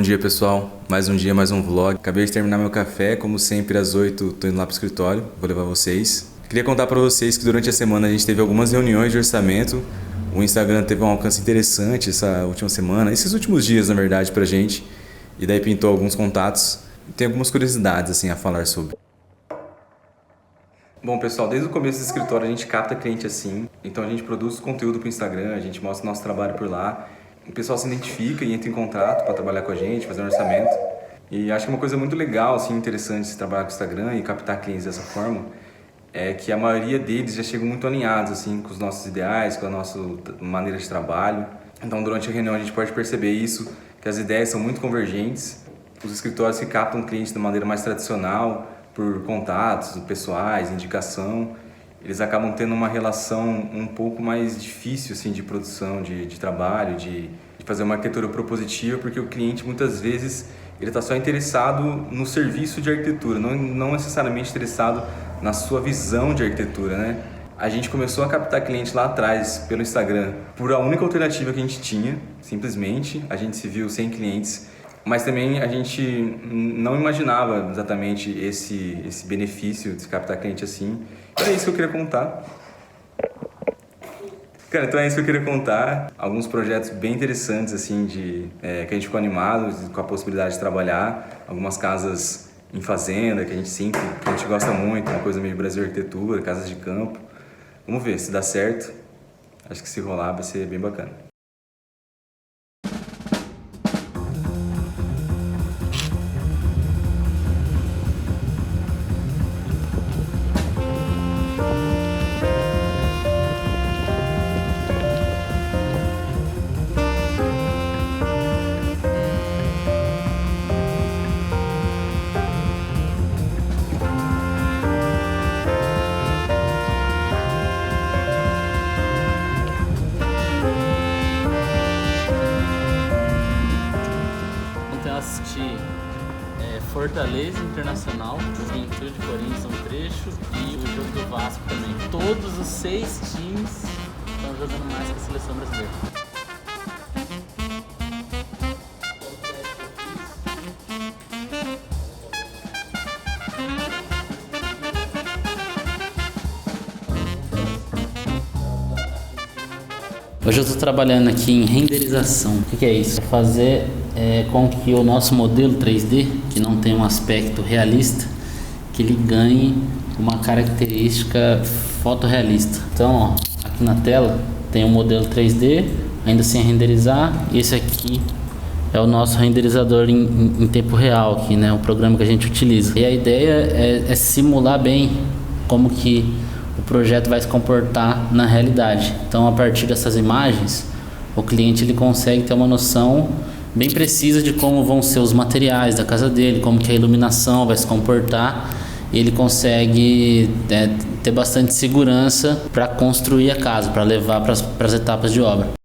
dia, pessoal. Mais um dia, mais um vlog. Acabei de terminar meu café, como sempre às 8 tô indo lá pro escritório, vou levar vocês. Queria contar pra vocês que durante a semana a gente teve algumas reuniões de orçamento. O Instagram teve um alcance interessante essa última semana, esses últimos dias, na verdade, pra gente. E daí pintou alguns contatos. Tem algumas curiosidades assim a falar sobre. Bom, pessoal, desde o começo do escritório a gente capta cliente assim. Então a gente produz conteúdo pro Instagram, a gente mostra nosso trabalho por lá. O pessoal se identifica e entra em contato para trabalhar com a gente, fazer um orçamento. E acho que uma coisa muito legal, assim, interessante se trabalhar com o Instagram e captar clientes dessa forma é que a maioria deles já chegam muito alinhados, assim, com os nossos ideais, com a nossa maneira de trabalho. Então, durante a reunião a gente pode perceber isso, que as ideias são muito convergentes. Os escritórios que captam clientes de maneira mais tradicional, por contatos pessoais, indicação, eles acabam tendo uma relação um pouco mais difícil assim, de produção, de trabalho, de fazer uma arquitetura propositiva, porque o cliente muitas vezes ele está só interessado no serviço de arquitetura, não necessariamente interessado na sua visão de arquitetura, né? A gente começou a captar cliente lá atrás pelo Instagram por a única alternativa que a gente tinha, simplesmente. A gente se viu sem clientes, mas também a gente não imaginava exatamente esse benefício de captar cliente assim. Então é isso que eu queria contar. Cara, então é isso que eu queria contar. Alguns projetos bem interessantes, assim, que a gente ficou animado com a possibilidade de trabalhar. Algumas casas em fazenda, que a gente gosta muito, uma coisa meio Brasil Arquitetura, casas de campo. Vamos ver se dá certo. Acho que se rolar vai ser bem bacana. Assistir Fortaleza Internacional, Juventude Corinthians um trecho e o jogo do Vasco também. Todos os 6 times estão jogando mais que a seleção brasileira. Hoje eu estou trabalhando aqui em renderização. O que é isso? Fazer com que o nosso modelo 3D, que não tem um aspecto realista, que ele ganhe uma característica fotorrealista. Então, ó, aqui na tela tem um modelo 3D, ainda sem renderizar. Esse aqui é o nosso renderizador em tempo real, aqui, né? O programa que a gente utiliza. E a ideia é simular bem como que o projeto vai se comportar na realidade. Então, a partir dessas imagens, o cliente ele consegue ter uma noção bem precisa de como vão ser os materiais da casa dele, como que a iluminação vai se comportar. Ele consegue ter bastante segurança para construir a casa, para levar para as etapas de obra.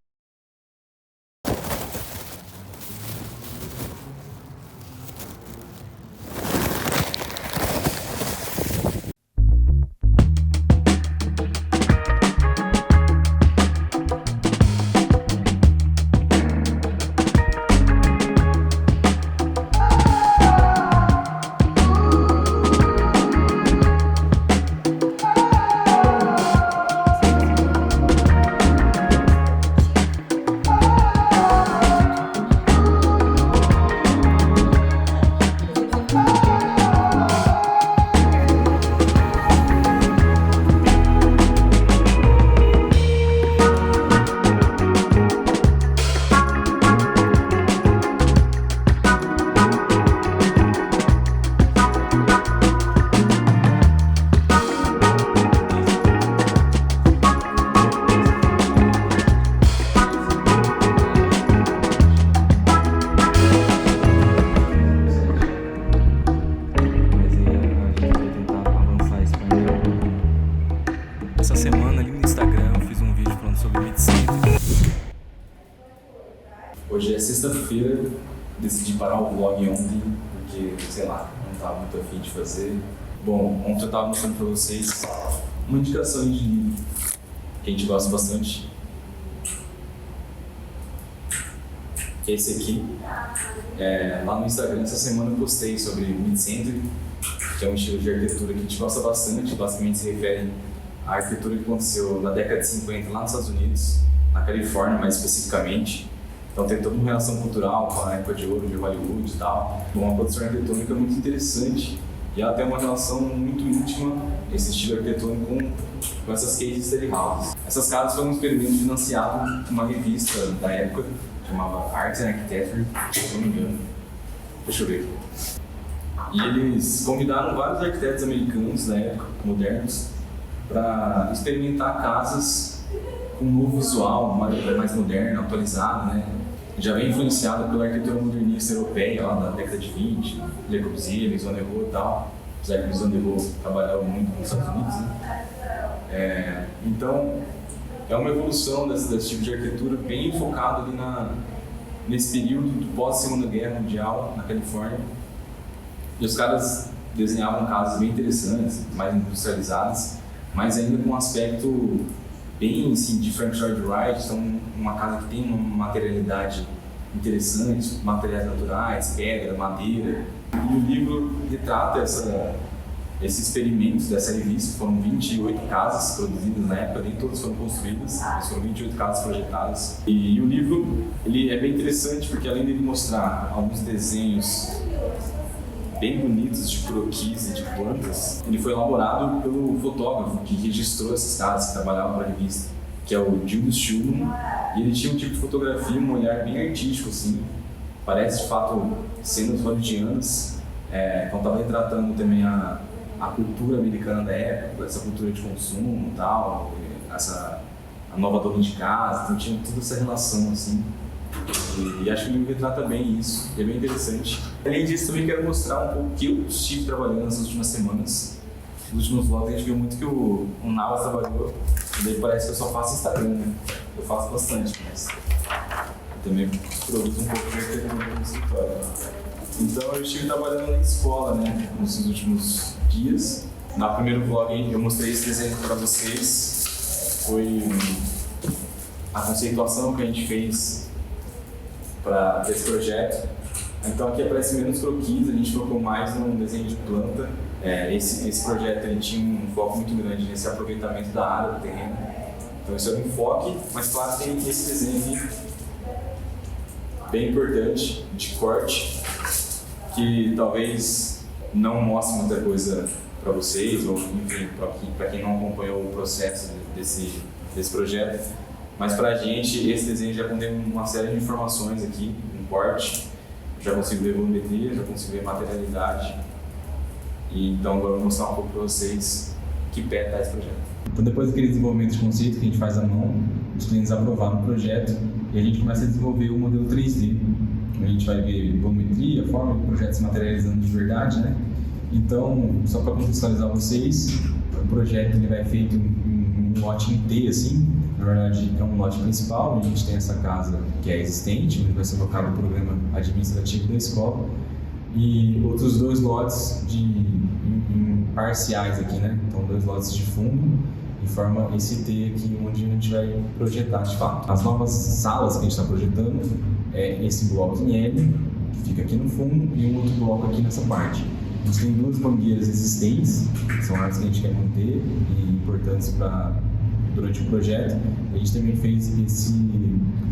Essa semana ali no Instagram eu fiz um vídeo falando sobre Mid-Center. Hoje é sexta-feira, decidi parar o vlog ontem, porque, sei lá, não estava muito afim de fazer. Bom, ontem eu estava mostrando para vocês uma indicação de livro que a gente gosta bastante. esse aqui. Lá no Instagram, essa semana eu postei sobre Mid-Century, que é um estilo de arquitetura que a gente gosta bastante. Basicamente se refere à arquitetura que aconteceu na década de 50 lá nos Estados Unidos, na Califórnia mais especificamente. Então tem toda uma relação cultural com a época de ouro de Hollywood e tal. Uma produção arquitetônica muito interessante e ela tem uma relação muito íntima, esse estilo arquitetônico, com essas case study houses. Essas casas foram um experimento financiado por uma revista da época, chamava Arts and Architecture, se não me engano. Deixa eu ver. E eles convidaram vários arquitetos americanos da época, modernos, para experimentar casas com um novo visual, mais moderno, atualizado, né? Já vem influenciada pela arquitetura modernista europeia, lá da década de 20, Le Corbusier, Maison Nerot e tal. Apesar que Maison Nerot trabalhava muito nos Estados Unidos, né? Então, é uma evolução desse tipo de arquitetura bem focado ali nesse período do pós-Segunda Guerra Mundial, na Califórnia. E os caras desenhavam casas bem interessantes, mais industrializadas, mas ainda com um aspecto bem assim, de Frank Lloyd Wright. Então, uma casa que tem uma materialidade interessante, materiais naturais, pedra, madeira. E o livro retrata esse experimento dessa revista. Foram 28 casas produzidas na época, nem todas foram construídas, mas foram 28 casas projetadas. E o livro ele é bem interessante porque, além de ele mostrar alguns desenhos bem bonitos de croquis e de plantas, ele foi elaborado pelo fotógrafo que registrou essas casas, que trabalhava para a revista, que é o Julius Schulman. E ele tinha um tipo de fotografia, um olhar bem artístico, assim, parece de fato cenas hollywoodianas. Então estava retratando também a cultura americana da época, essa cultura de consumo e tal, a nova dona de casa. Então tinha toda essa relação assim. E acho que o livro retrata bem isso, e é bem interessante. Além disso, também quero mostrar um pouco o que eu estive trabalhando nessas últimas semanas. Nos últimos vlogs a gente viu muito que o Navas trabalhou, e daí parece que eu só faço Instagram, né? Eu faço bastante, mas eu também produzo um pouco de arquitetura no escritório. Então eu estive trabalhando na escola, né, nesses últimos dias. No primeiro vlog eu mostrei esse desenho para vocês. Foi a conceituação que a gente fez para esse projeto. Então aqui aparece menos croquis, a gente focou mais num desenho de planta. Esse projeto ele tinha um foco muito grande nesse aproveitamento da área, do terreno. Então isso é um enfoque, mas claro tem esse desenho aqui bem importante, de corte, que talvez não mostre muita coisa para vocês, ou enfim, para quem não acompanhou o processo desse projeto. Mas para a gente, esse desenho já contém uma série de informações aqui, um corte. Já consigo ver volumetria, já consigo ver materialidade. E então agora eu vou mostrar um pouco para vocês que pé está esse projeto. Então depois daquele desenvolvimento de conceito que a gente faz à mão, os clientes aprovaram o projeto e a gente começa a desenvolver o modelo 3D. A gente vai ver volumetria, a forma do projeto se materializando de verdade, né? Então, só para contextualizar vocês, o projeto ele vai feito em um lote em T, assim. Na verdade, é um lote principal, a gente tem essa casa que é existente, onde vai ser colocado o programa administrativo da escola, e outros 2 lotes em parciais aqui, né? Então, 2 lotes de fundo, e forma esse T aqui, onde a gente vai projetar de fato. As novas salas que a gente está projetando é esse bloco em L, que fica aqui no fundo, e um outro bloco aqui nessa parte. A gente tem 2 mangueiras existentes, que são as que a gente quer manter e importantes durante o projeto. A gente também fez esse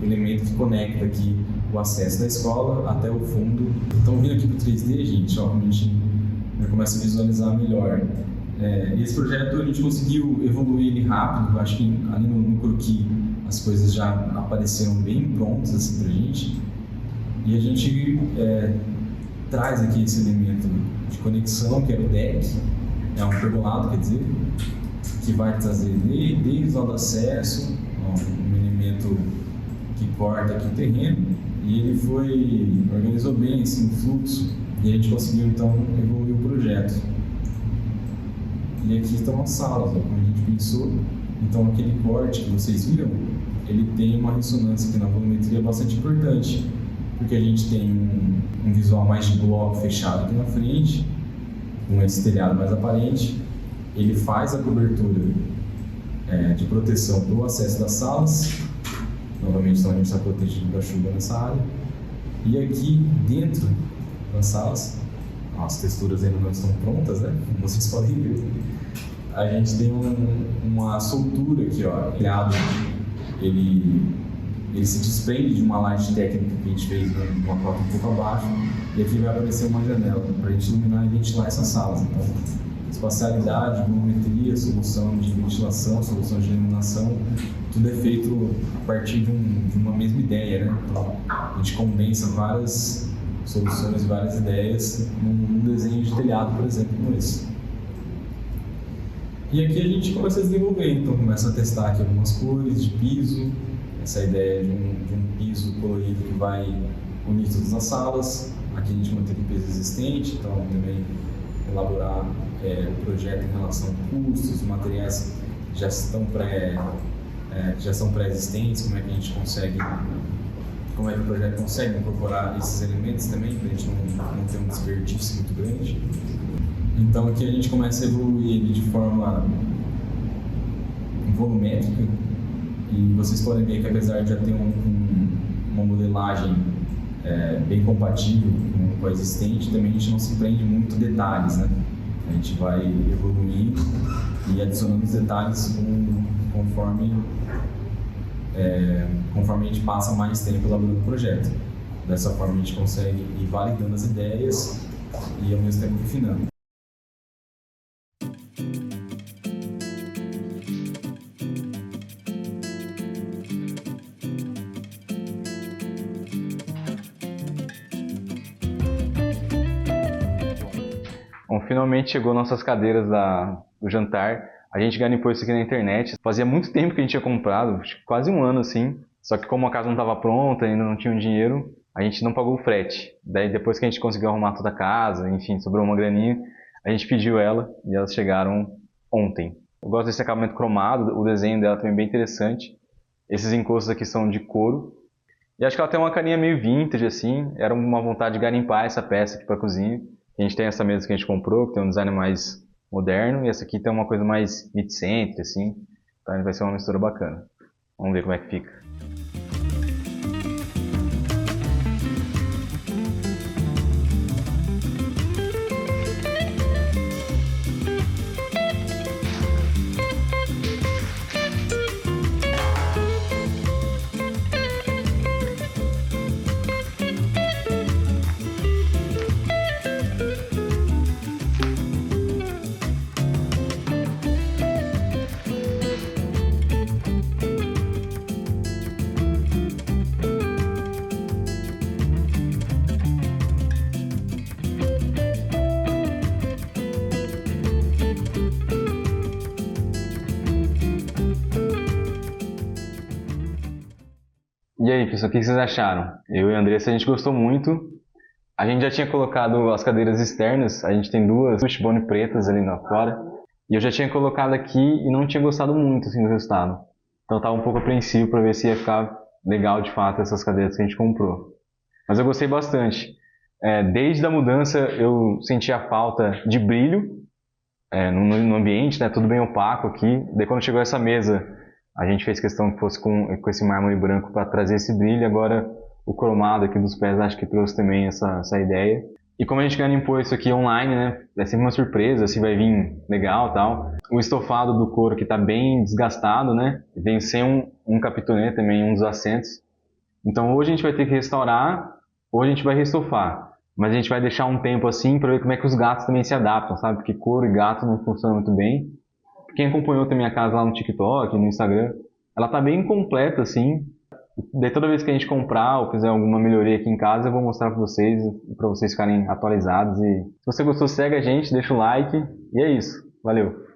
elemento que conecta aqui o acesso da escola até o fundo. Então, vindo aqui para o 3D, gente, ó, a gente já começa a visualizar melhor. Esse projeto a gente conseguiu evoluir ele rápido. Eu acho que ali no croquis as coisas já apareceram bem prontas assim, para a gente. E a gente traz aqui esse elemento de conexão, que é o deck, é um pergolado, quer dizer, que vai trazer desde o acesso, um elemento que corta aqui o terreno, e ele organizou bem esse fluxo, e a gente conseguiu então evoluir o projeto. E aqui estão as salas, como a gente pensou. Então aquele corte que vocês viram, ele tem uma ressonância aqui na volumetria bastante importante, porque a gente tem um visual mais de bloco fechado aqui na frente, com esse telhado mais aparente. Ele faz a cobertura de proteção para o acesso das salas. Novamente, então, a gente está protegido da chuva nessa área. E aqui dentro das salas, as texturas ainda não estão prontas, né? Como vocês podem ver. A gente tem uma soltura aqui, ó. Ele se desprende de uma laje técnica que a gente fez numa cota um pouco abaixo, e aqui vai aparecer uma janela para a gente iluminar e ventilar essas salas. Então, espacialidade, volumetria, solução de ventilação, solução de iluminação, tudo é feito a partir de uma mesma ideia, né? Então, a gente condensa várias soluções, várias ideias num desenho de telhado, por exemplo, como esse. E aqui a gente começa a desenvolver, então começa a testar aqui algumas cores de piso, essa ideia de um piso colorido que vai unir todas as salas. Aqui a gente mantém o piso existente, então também elaborar o projeto em relação a custos, materiais que já são pré-existentes, como é que o projeto consegue incorporar esses elementos também, para a gente não ter um desperdício muito grande. Então aqui a gente começa a evoluir ele de forma volumétrica, e vocês podem ver que apesar de já ter uma modelagem bem compatível com a existente, também a gente não se prende muito detalhes, né? A gente vai evoluindo e adicionando os detalhes conforme a gente passa mais tempo elaborando o projeto. Dessa forma a gente consegue ir validando as ideias e ao mesmo tempo refinando. Bom, finalmente chegou nossas cadeiras do jantar. A gente garimpou isso aqui na internet. Fazia muito tempo que a gente tinha comprado, quase um ano assim. Só que como a casa não estava pronta, ainda não tinha um dinheiro, a gente não pagou o frete. Daí depois que a gente conseguiu arrumar toda a casa, enfim, sobrou uma graninha, a gente pediu ela e elas chegaram ontem. Eu gosto desse acabamento cromado, o desenho dela também é bem interessante. Esses encostos aqui são de couro. E acho que ela tem uma carinha meio vintage assim. Era uma vontade de garimpar essa peça aqui para a cozinha. A gente tem essa mesa que a gente comprou, que tem um design mais moderno, e essa aqui tem uma coisa mais mid-century, assim. Então vai ser uma mistura bacana. Vamos ver como é que fica. E aí, pessoal, o que vocês acharam? Eu e a Andressa, a gente gostou muito. A gente já tinha colocado as cadeiras externas, a gente tem duas wishbone pretas ali na fora. E eu já tinha colocado aqui e não tinha gostado muito assim, do resultado. Então eu estava um pouco apreensivo para ver se ia ficar legal de fato essas cadeiras que a gente comprou. Mas eu gostei bastante. Desde a mudança eu senti a falta de brilho no ambiente, né? Tudo bem opaco aqui. Daí quando chegou essa mesa, a gente fez questão que fosse com esse mármore branco para trazer esse brilho. Agora o cromado aqui dos pés acho que trouxe também essa ideia. E como a gente garimpou isso aqui online, né? É sempre uma surpresa se vai vir legal e tal. O estofado do couro que está bem desgastado, né? Vem sem um capitonê também, um dos assentos. Então hoje a gente vai ter que restaurar, ou a gente vai restofar. Mas a gente vai deixar um tempo assim para ver como é que os gatos também se adaptam, sabe? Porque couro e gato não funcionam muito bem. Quem acompanhou também a casa lá no TikTok, no Instagram, ela tá bem completa assim. Daí toda vez que a gente comprar ou fizer alguma melhoria aqui em casa, eu vou mostrar para vocês ficarem atualizados. E se você gostou, segue a gente, deixa o like. E é isso. Valeu!